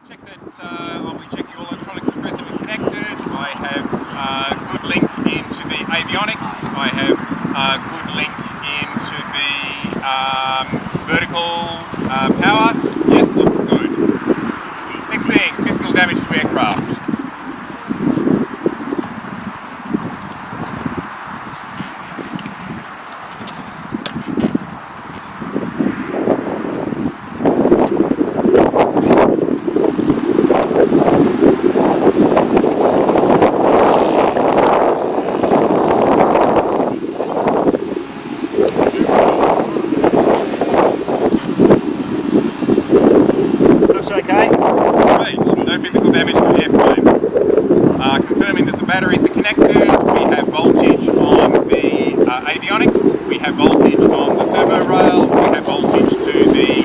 Check that I'll be checking all electronics are present and connected. I have good link into the avionics. I have good link into the vertical power. Yes, looks good. Next thing, physical damage to aircraft. Batteries are connected, we have voltage on the avionics, we have voltage on the servo rail, we have voltage to the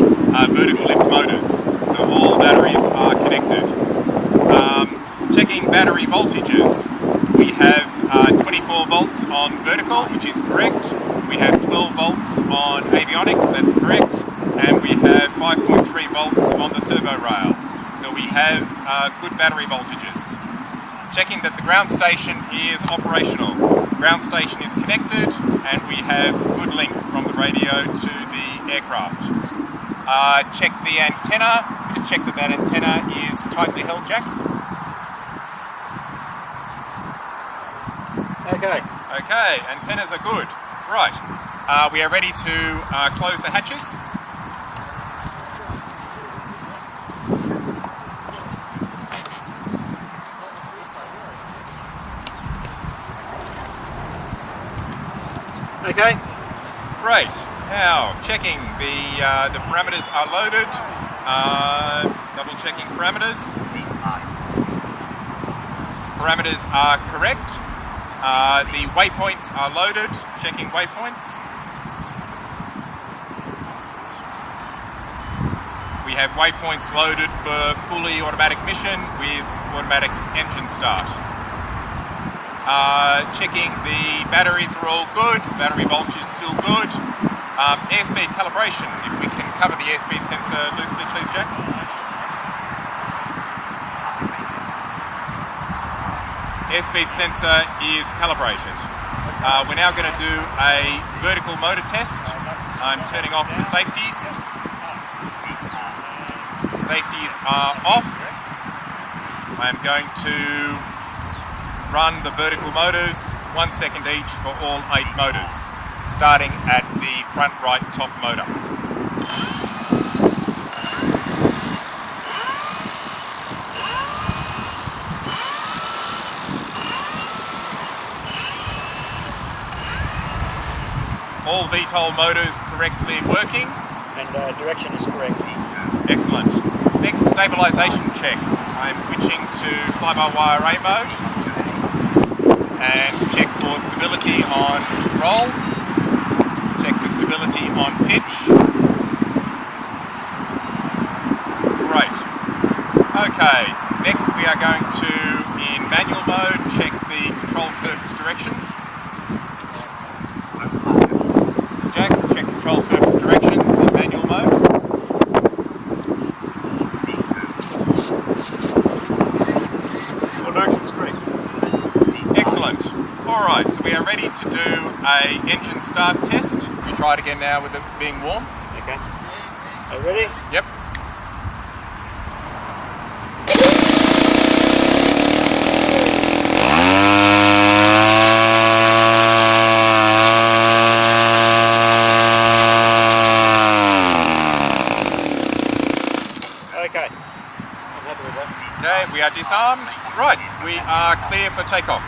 vertical lift motors. So all batteries are connected. Checking battery voltages, we have 24 volts on vertical, which is correct. We have 12 volts on avionics, that's correct. And we have 5.3 volts on the servo rail. So we have good battery voltages. Checking that the ground station is operational. Ground station is connected and we have good link from the radio to the aircraft. Check the antenna. We just check that that antenna is tightly held, Jack. Okay, antennas are good. Right, we are ready to close the hatches. Okay. Great. Now, checking the parameters are loaded. Double checking parameters. Parameters are correct. The waypoints are loaded. Checking waypoints. We have waypoints loaded for fully automatic mission with automatic engine start. Checking the batteries are all good, battery voltage is still good. Airspeed calibration, if we can cover the airspeed sensor loosely please, Jack. Airspeed sensor is calibrated. We're now going to do a vertical motor test. I'm turning off the safeties. Safeties are off. I'm going to run the vertical motors, 1 second each for all 8 motors, starting at the front right top motor. All VTOL motors correctly working. And direction is correct. Excellent. Next, stabilization check. I'm switching to fly-by-wire A mode. And check for stability on roll, check for stability on pitch. Great. Okay, next we are going to, in manual mode, check the control surface directions. Jack, check control surface directions in manual mode. Alright, so we are ready to do an engine start test. We try it again now with it being warm. Okay. Are you ready? Yep. Okay. I'm happy with that. Okay, we are disarmed. Right, we are clear for takeoff.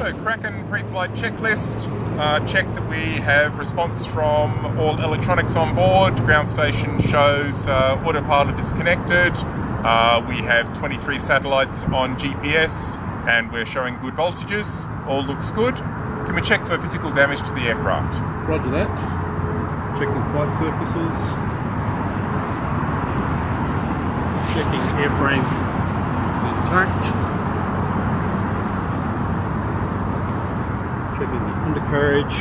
So Kraken pre-flight checklist. Check that we have response from all electronics on board. Ground station shows autopilot is connected. We have 23 satellites on GPS and we're showing good voltages. All looks good. Can we check for physical damage to the aircraft? Roger that. Checking flight surfaces. Checking airframe is intact. Checking the undercarriage.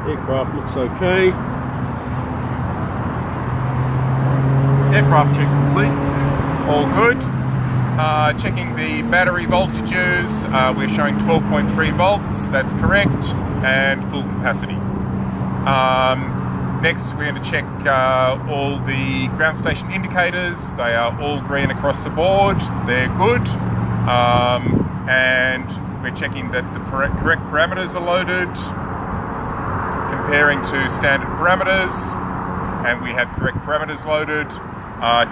Aircraft looks okay. Aircraft check complete. All good. Checking the battery voltages. We're showing 12.3 volts. That's correct. And full capacity. Next, we're going to check all the ground station indicators. They are all green across the board. They're good. And we're checking that the correct parameters are loaded, comparing to standard parameters, and we have correct parameters loaded.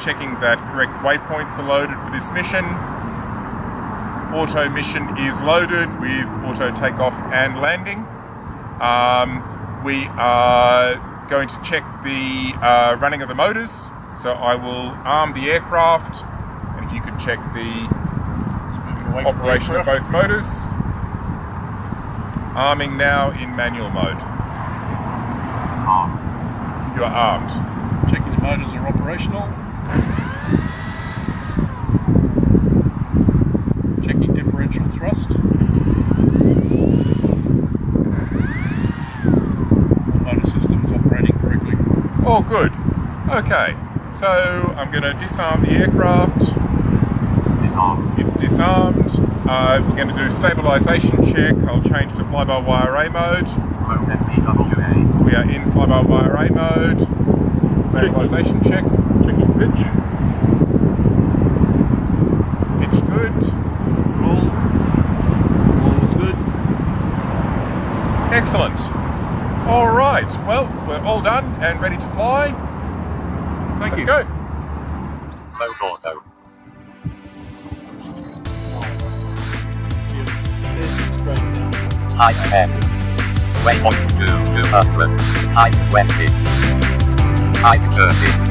Checking that correct waypoints are loaded for this mission. Auto mission is loaded with auto takeoff and landing. We are going to check the running of the motors. So I will arm the aircraft, and if you could check the operation of both motors. Arming now in manual mode. You are armed. Checking the motors are operational. Checking differential thrust. All motor systems operating correctly. All good. Okay, so I'm going to disarm the aircraft. It's disarmed. We're going to do a stabilisation check. I'll change to fly-by-wire A mode. We are in fly-by-wire A mode. Stabilisation check. Checking pitch. Pitch good. Roll is good. Excellent. All right. Well, we're all done and ready to fly. Thank you. Let's go. Mode auto. Height 10. Waypoint 2 to 100. Height 20. Height 30.